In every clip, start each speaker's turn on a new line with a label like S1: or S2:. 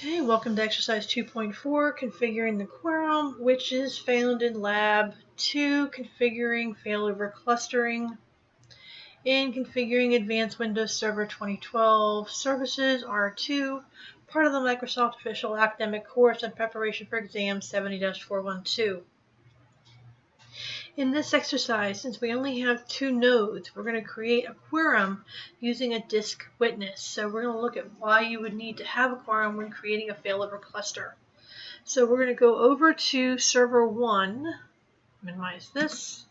S1: Okay, welcome to exercise 2.4, configuring the quorum, which is found in lab 2, configuring failover clustering. In configuring Advanced Windows Server 2012 services R2, part of the Microsoft official academic course in preparation for exam 70-412. In this exercise, since we only have 2 nodes, we're going to create a quorum using a disk witness. So we're going to look at why you would need to have a quorum when creating a failover cluster. So we're going to go over to server 1, minimize this.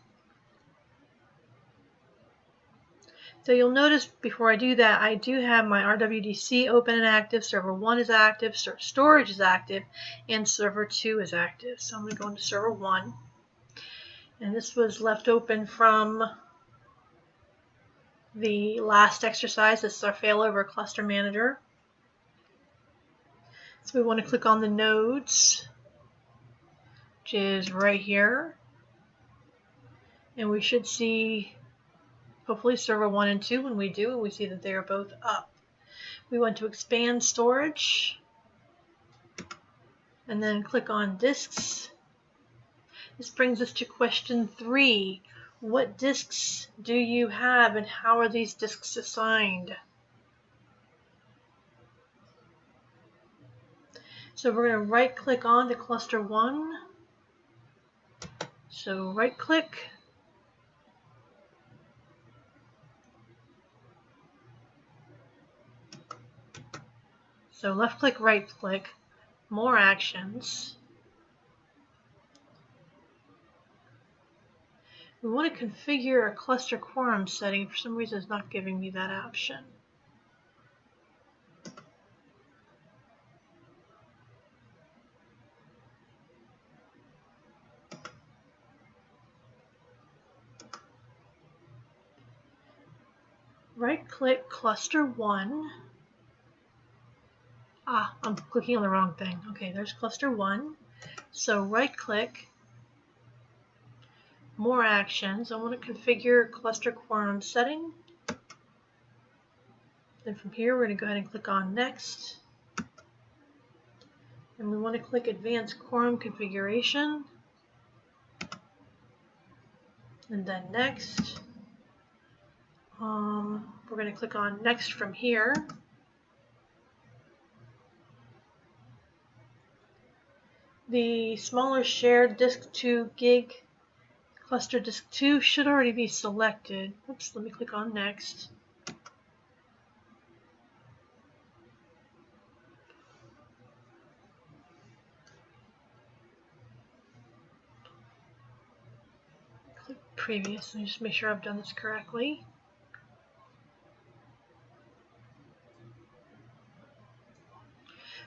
S1: So you'll notice before I do that, I do have my RWDC open and active, server 1 is active, storage is active, and server 2 is active. So I'm going to go into server 1. And this was left open from the last exercise. This is our failover cluster manager. So we want to click on the nodes, which is right here. And we should see hopefully server 1 and 2. When we do, we see that they are both up. We want to expand storage and then click on disks. This brings us to question 3. What disks do you have and how are these disks assigned? So we're going to right click on to cluster 1. So right click. So left click, right click, more actions. We want to configure a cluster quorum setting. For some reason it's not giving me that option. Right click cluster 1. I'm clicking on the wrong thing. Okay, there's cluster 1. So right click, more actions. I want to configure cluster quorum setting. Then from here we're going to go ahead and click on next. And we want to click advanced quorum configuration. And then next. We're going to click on next from here. The smaller shared disk 2 gig cluster disk 2 should already be selected. Oops, let me click on next. Click previous and just make sure I've done this correctly.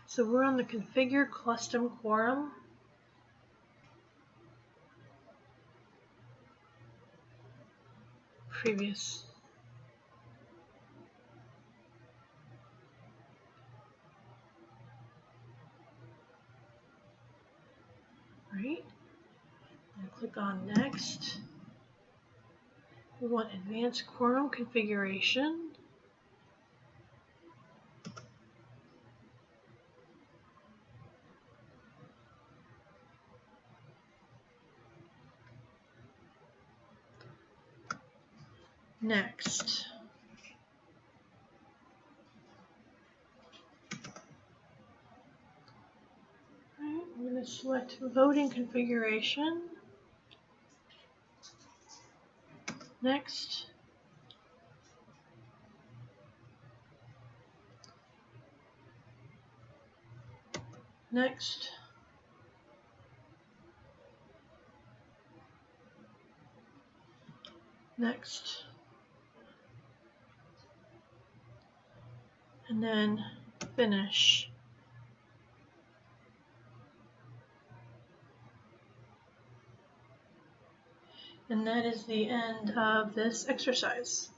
S1: So we're on the configure custom quorum. Previous. Right. And click on next. We want advanced quorum configuration. Next. Alright, I'm going to select voting configuration. Next. Next. Next. And then finish. And that is the end of this exercise.